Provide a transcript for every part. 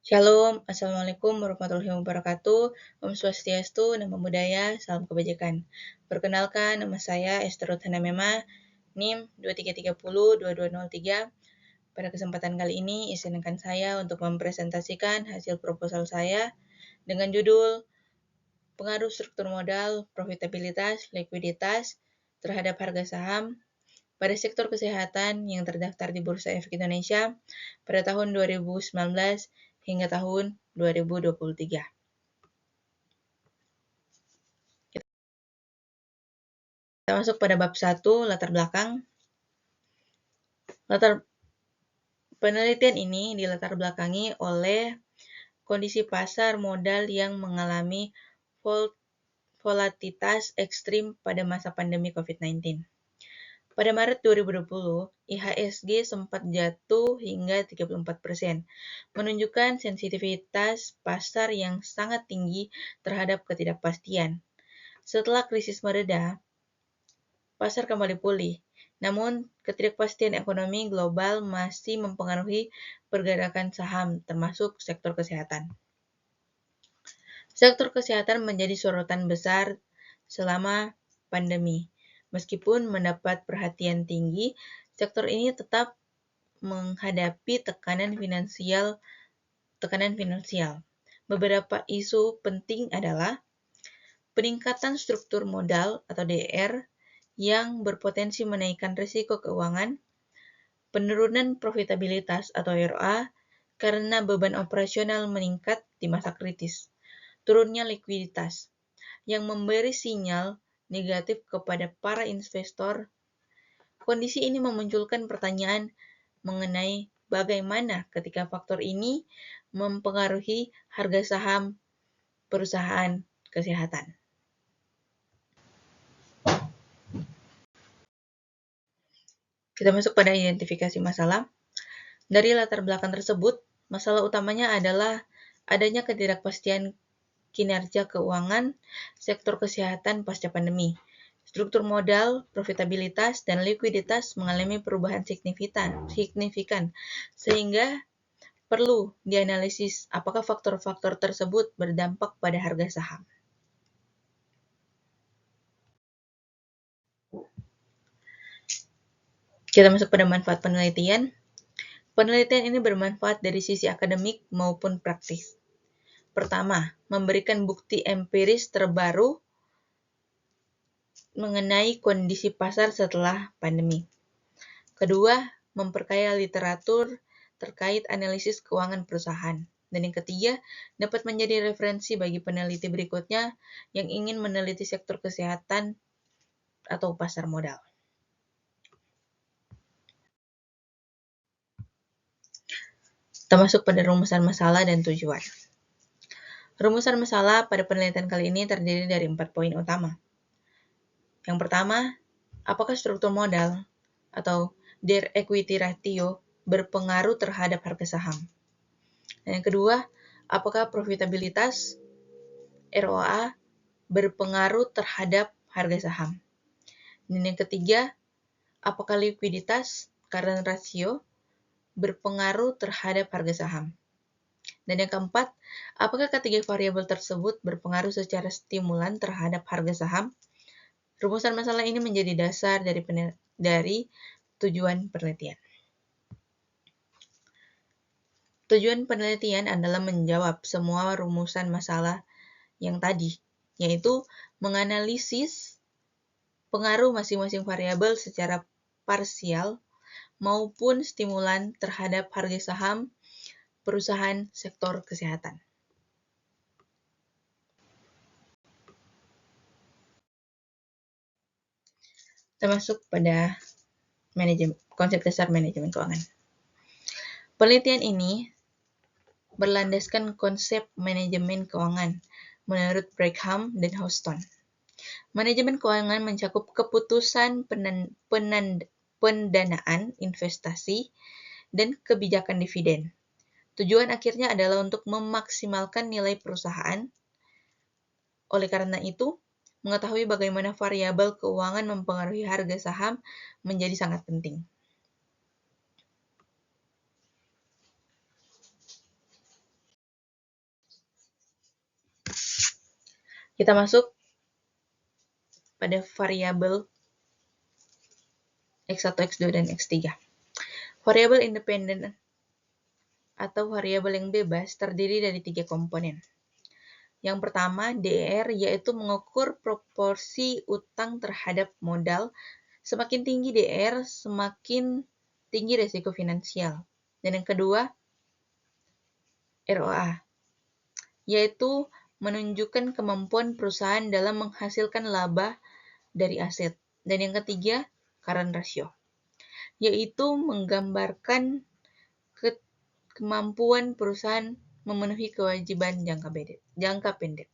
Shalom, Assalamualaikum warahmatullahi wabarakatuh. Om Swastiastu, Namo Buddhaya, Salam Kebajikan. Perkenalkan, nama saya Esther Ruthana Mema, NIM 23302203. Pada kesempatan kali ini, izinkan saya untuk mempresentasikan hasil proposal saya dengan judul Pengaruh Struktur Modal, Profitabilitas, Likuiditas terhadap harga saham pada sektor kesehatan yang terdaftar di Bursa Efek Indonesia pada tahun 2019 hingga tahun 2023. Kita masuk pada bab 1, latar belakang. Penelitian ini dilatar belakangi oleh kondisi pasar modal yang mengalami volatilitas ekstrim pada masa pandemi COVID-19. Pada Maret 2020, IHSG sempat jatuh hingga 34%, menunjukkan sensitivitas pasar yang sangat tinggi terhadap ketidakpastian. Setelah krisis mereda, pasar kembali pulih. Namun, ketidakpastian ekonomi global masih mempengaruhi pergerakan saham, termasuk sektor kesehatan. Sektor kesehatan menjadi sorotan besar selama pandemi. Meskipun mendapat perhatian tinggi, sektor ini tetap menghadapi tekanan finansial. Beberapa isu penting adalah peningkatan struktur modal atau DR yang berpotensi menaikkan risiko keuangan, penurunan profitabilitas atau ROA karena beban operasional meningkat di masa kritis, turunnya likuiditas yang memberi sinyal negatif kepada para investor. Kondisi ini memunculkan pertanyaan mengenai bagaimana ketika faktor ini mempengaruhi harga saham perusahaan kesehatan. Kita masuk pada identifikasi masalah. Dari latar belakang tersebut, masalah utamanya adalah adanya ketidakpastian kinerja keuangan sektor kesehatan pasca pandemi. Struktur modal, profitabilitas, dan likuiditas mengalami perubahan signifikan, sehingga perlu dianalisis apakah faktor-faktor tersebut berdampak pada harga saham. Kita masuk pada manfaat penelitian. Penelitian ini bermanfaat dari sisi akademik maupun praktis. Pertama, memberikan bukti empiris terbaru mengenai kondisi pasar setelah pandemi. Kedua, memperkaya literatur terkait analisis keuangan perusahaan. Dan yang ketiga, dapat menjadi referensi bagi peneliti berikutnya yang ingin meneliti sektor kesehatan atau pasar modal. Kita masuk pada rumusan masalah dan tujuan. Rumusan masalah pada penelitian kali ini terdiri dari 4 poin utama. Yang pertama, apakah struktur modal atau debt equity ratio berpengaruh terhadap harga saham? Dan yang kedua, apakah profitabilitas ROA berpengaruh terhadap harga saham? Dan yang ketiga, apakah likuiditas current ratio berpengaruh terhadap harga saham? Dan yang keempat, apakah ketiga variabel tersebut berpengaruh secara stimulan terhadap harga saham? Rumusan masalah ini menjadi dasar dari tujuan penelitian. Tujuan penelitian adalah menjawab semua rumusan masalah yang tadi, yaitu menganalisis pengaruh masing-masing variabel secara parsial maupun stimulan terhadap harga saham perusahaan sektor kesehatan. Kita masuk pada konsep dasar manajemen keuangan. Penelitian ini berlandaskan konsep manajemen keuangan menurut Brigham dan Houston. Manajemen keuangan mencakup keputusan pendanaan investasi dan kebijakan dividen. Tujuan akhirnya adalah untuk memaksimalkan nilai perusahaan. Oleh karena itu, mengetahui bagaimana variabel keuangan mempengaruhi harga saham menjadi sangat penting. Kita masuk pada variabel X1, X2, dan X3. Variabel independen atau variabel yang bebas terdiri dari 3 komponen. Yang pertama, DER, yaitu mengukur proporsi utang terhadap modal. Semakin tinggi DER, semakin tinggi risiko finansial. Dan yang kedua, ROA, yaitu menunjukkan kemampuan perusahaan dalam menghasilkan laba dari aset. Dan yang ketiga, current ratio, yaitu menggambarkan kemampuan perusahaan memenuhi kewajiban jangka pendek.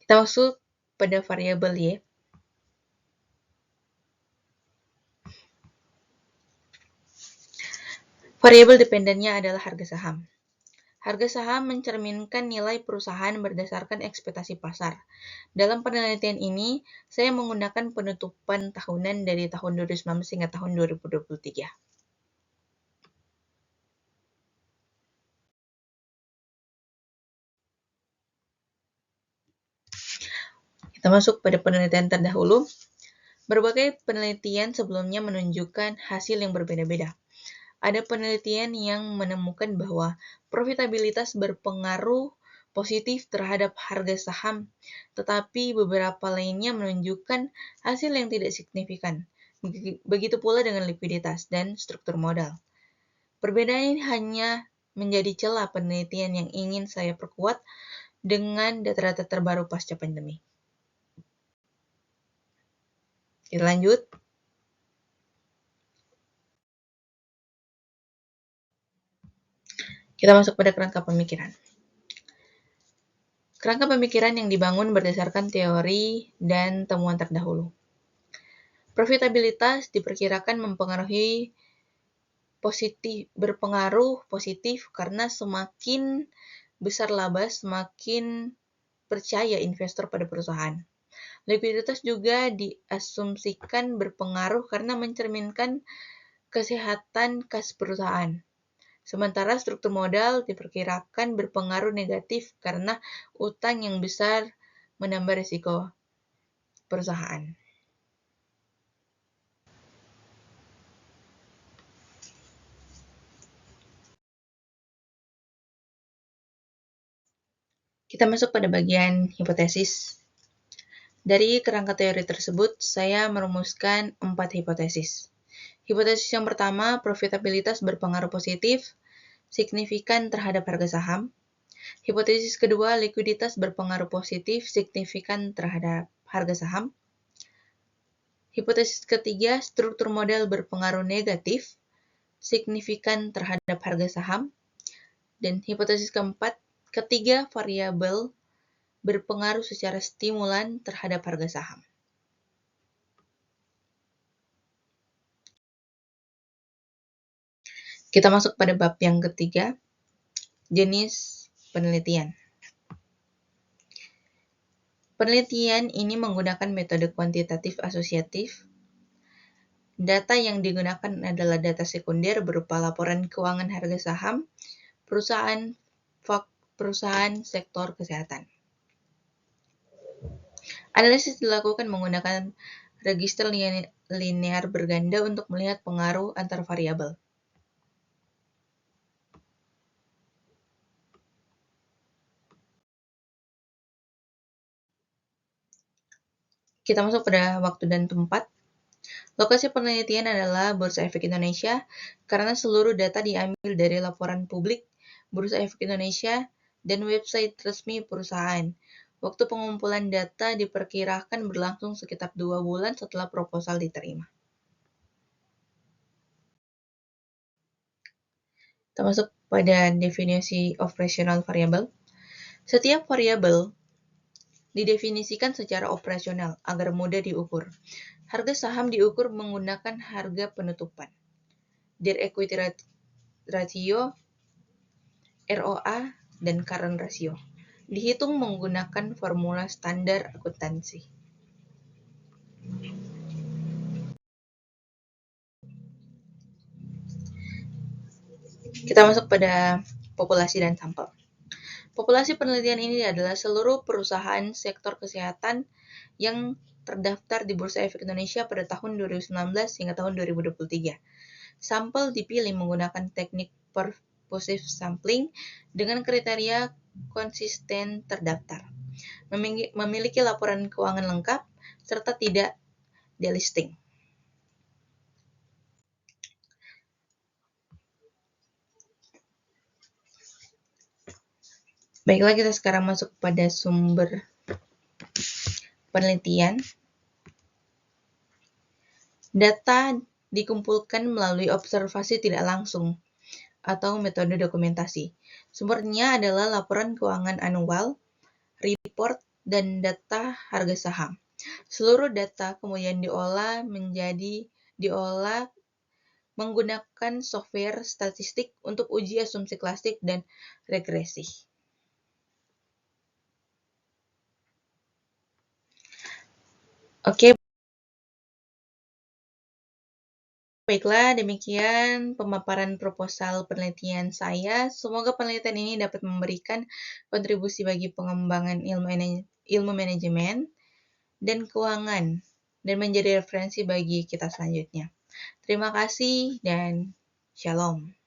Kita masuk pada variabel Y. Variabel dependennya adalah harga saham. Harga saham mencerminkan nilai perusahaan berdasarkan ekspektasi pasar. Dalam penelitian ini, saya menggunakan penutupan tahunan dari tahun 2019 hingga tahun 2023. Kita masuk pada penelitian terdahulu. Berbagai penelitian sebelumnya menunjukkan hasil yang berbeda-beda. Ada penelitian yang menemukan bahwa profitabilitas berpengaruh positif terhadap harga saham, tetapi beberapa lainnya menunjukkan hasil yang tidak signifikan. Begitu pula dengan likuiditas dan struktur modal. Perbedaan ini hanya menjadi celah penelitian yang ingin saya perkuat dengan data-data terbaru pasca pandemi. Kita lanjut. Kita masuk pada kerangka pemikiran. Kerangka pemikiran yang dibangun berdasarkan teori dan temuan terdahulu. Profitabilitas diperkirakan berpengaruh positif karena semakin besar laba, semakin percaya investor pada perusahaan. Likuiditas juga diasumsikan berpengaruh karena mencerminkan kesehatan kas perusahaan. Sementara struktur modal diperkirakan berpengaruh negatif karena utang yang besar menambah risiko perusahaan. Kita masuk pada bagian hipotesis. Dari kerangka teori tersebut, saya merumuskan 4 hipotesis. Hipotesis yang pertama, profitabilitas berpengaruh positif, signifikan terhadap harga saham. Hipotesis kedua, likuiditas berpengaruh positif, signifikan terhadap harga saham. Hipotesis ketiga, struktur modal berpengaruh negatif, signifikan terhadap harga saham. Dan hipotesis keempat, ketiga variabel berpengaruh secara stimulan terhadap harga saham. Kita masuk pada bab yang ketiga, jenis penelitian. Penelitian ini menggunakan metode kuantitatif asosiatif. Data yang digunakan adalah data sekunder berupa laporan keuangan harga saham, perusahaan sektor kesehatan. Analisis dilakukan menggunakan register linear berganda untuk melihat pengaruh antar variabel. Kita masuk pada waktu dan tempat. Lokasi penelitian adalah Bursa Efek Indonesia karena seluruh data diambil dari laporan publik Bursa Efek Indonesia dan website resmi perusahaan. Waktu pengumpulan data diperkirakan berlangsung sekitar 2 bulan setelah proposal diterima. Kita masuk pada definisi operasional variabel. Setiap variabel didefinisikan secara operasional agar mudah diukur. Harga saham diukur menggunakan harga penutupan. Debt equity ratio, ROA, dan current ratio. Dihitung menggunakan formula standar akuntansi. Kita masuk pada populasi dan sampel. Populasi penelitian ini adalah seluruh perusahaan sektor kesehatan yang terdaftar di Bursa Efek Indonesia pada tahun 2019 hingga tahun 2023. Sampel dipilih menggunakan teknik purposive sampling dengan kriteria konsisten terdaftar, memiliki laporan keuangan lengkap, serta tidak delisting. Baiklah, kita sekarang masuk pada sumber penelitian. Data dikumpulkan melalui observasi tidak langsung atau metode dokumentasi. Sumbernya adalah laporan keuangan anual, report, dan data harga saham. Seluruh data kemudian diolah menggunakan software statistik untuk uji asumsi klasik dan regresi. Oke, baiklah, demikian pemaparan proposal penelitian saya. Semoga penelitian ini dapat memberikan kontribusi bagi pengembangan ilmu manajemen dan keuangan dan menjadi referensi bagi kita selanjutnya. Terima kasih dan shalom.